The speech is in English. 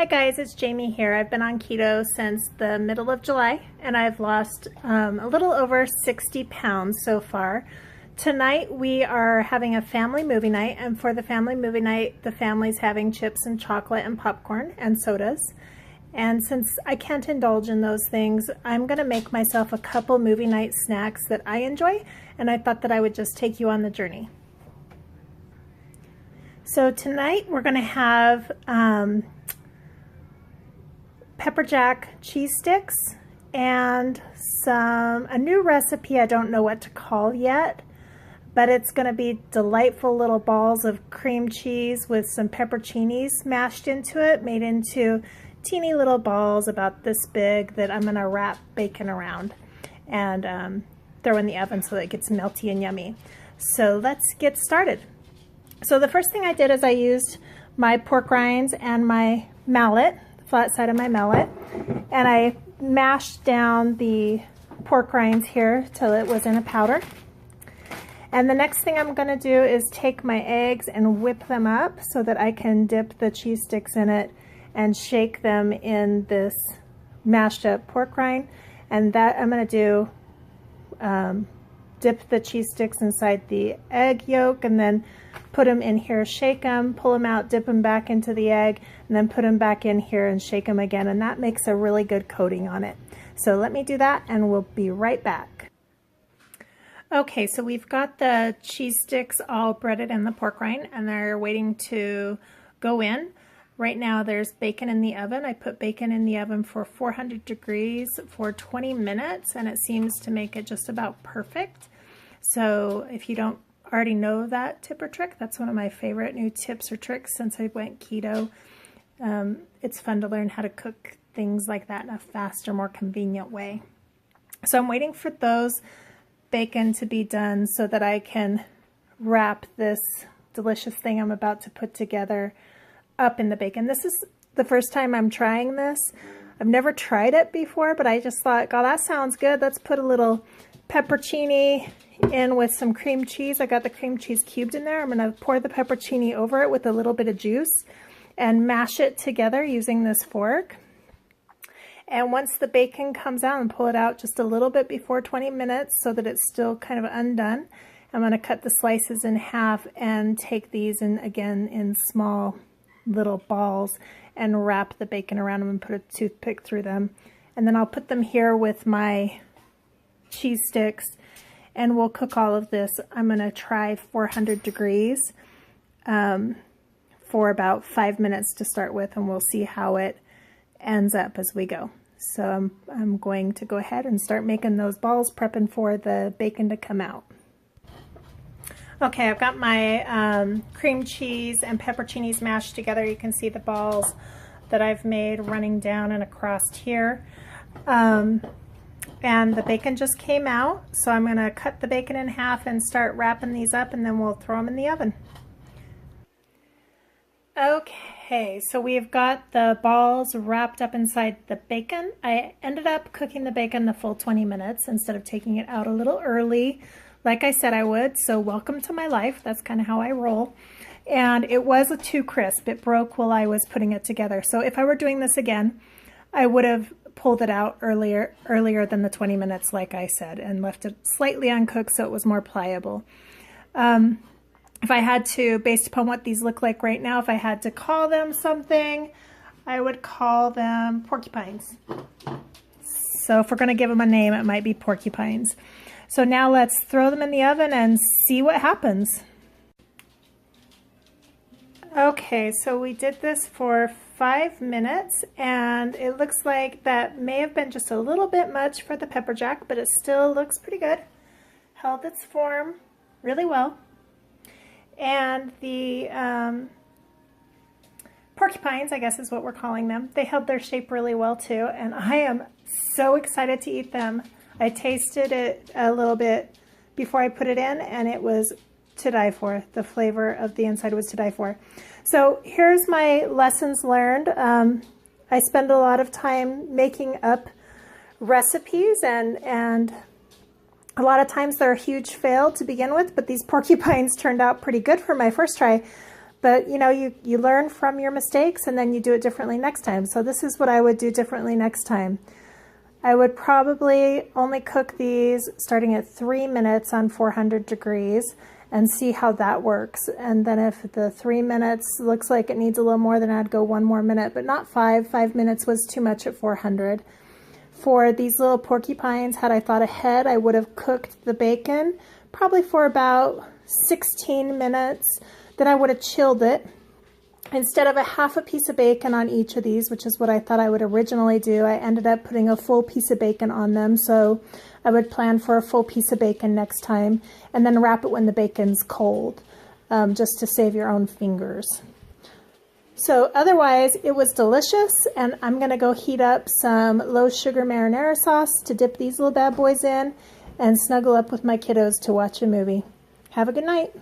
Hi guys, it's Jamie here. I've been on keto since the middle of July and I've lost a little over 60 pounds so far. Tonight we are having a family movie night, and for the family movie night the family's having chips and chocolate and popcorn and sodas. And since I can't indulge in those things, I'm going to make myself a couple movie night snacks that I enjoy, and I thought that I would just take you on the journey. So tonight we're going to have pepper jack cheese sticks and a new recipe I don't know what to call yet, but it's going to be delightful little balls of cream cheese with some pepperoncinis mashed into it, made into teeny little balls about this big that I'm going to wrap bacon around and throw in the oven so that it gets melty and yummy. So let's get started. So the first thing I did is I used my pork rinds and my mallet, flat side of my mallet, and I mashed down the pork rinds here till it was in a powder. And the next thing I'm going to do is take my eggs and whip them up so that I can dip the cheese sticks in it and shake them in this mashed up pork rind. And that I'm going to do dip the cheese sticks inside the egg yolk and then put them in here, shake them, pull them out, dip them back into the egg, and then put them back in here and shake them again, and that makes a really good coating on it. So let me do that and we'll be right back. Okay, so we've got the cheese sticks all breaded in the pork rind and they're waiting to go in. Right now there's bacon in the oven. I put bacon in the oven for 400 degrees for 20 minutes and it seems to make it just about perfect. So if you don't already know that tip or trick, that's one of my favorite new tips or tricks since I went keto. It's fun to learn how to cook things like that in a faster, more convenient way. So I'm waiting for those bacon to be done so that I can wrap this delicious thing I'm about to put together up in the bacon. This is the first time I'm trying this. I've never tried it before, but I just thought, oh, that sounds good. Let's put a little pepperoncini in with some cream cheese. I got the cream cheese cubed in there. I'm going to pour the pepperoncini over it with a little bit of juice and mash it together using this fork. And once the bacon comes out, and pull it out just a little bit before 20 minutes so that it's still kind of undone. I'm going to cut the slices in half and take these in again in small little balls and wrap the bacon around them and put a toothpick through them. And then I'll put them here with my cheese sticks and we'll cook all of this. I'm going to try 400 degrees for about 5 minutes to start with, and we'll see how it ends up as we go. So I'm going to go ahead and start making those balls, prepping for the bacon to come out. Okay, I've got my cream cheese and pepperoncinis mashed together. You can see the balls that I've made running down and across here. And the bacon just came out, so I'm going to cut the bacon in half and start wrapping these up, and then we'll throw them in the oven. Okay, so we've got the balls wrapped up inside the bacon. I ended up cooking the bacon the full 20 minutes instead of taking it out a little early, like I said I would, so welcome to my life. That's kind of how I roll. And it was too crisp. It broke while I was putting it together. So if I were doing this again, I would have pulled it out earlier than the 20 minutes, like I said, and left it slightly uncooked so it was more pliable. If I had to, based upon what these look like right now, if I had to call them something, I would call them porcupines. So if we're going to give them a name, it might be porcupines. So now let's throw them in the oven and see what happens. Okay, so we did this for 5 minutes and it looks like that may have been just a little bit much for the pepper jack, but it still looks pretty good. Held its form really well. And the porcupines, I guess is what we're calling them, they held their shape really well too, and I am so excited to eat them. I tasted it a little bit before I put it in and it was to die for. The flavor of the inside was to die for. So here's my lessons learned. I spend a lot of time making up recipes and a lot of times they're a huge fail to begin with, but these porcupines turned out pretty good for my first try. But you know, you learn from your mistakes and then you do it differently next time. So this is what I would do differently next time. I would probably only cook these starting at 3 minutes on 400 degrees and see how that works. And then if the 3 minutes looks like it needs a little more, then I'd go 1 more minute, but not 5. 5 minutes was too much at 400. For these little porcupines, had I thought ahead, I would have cooked the bacon probably for about 16 minutes. Then I would have chilled it. Instead of a half a piece of bacon on each of these, which is what I thought I would originally do, I ended up putting a full piece of bacon on them. So I would plan for a full piece of bacon next time and then wrap it when the bacon's cold, just to save your own fingers. So otherwise, it was delicious, and I'm going to go heat up some low sugar marinara sauce to dip these little bad boys in and snuggle up with my kiddos to watch a movie. Have a good night.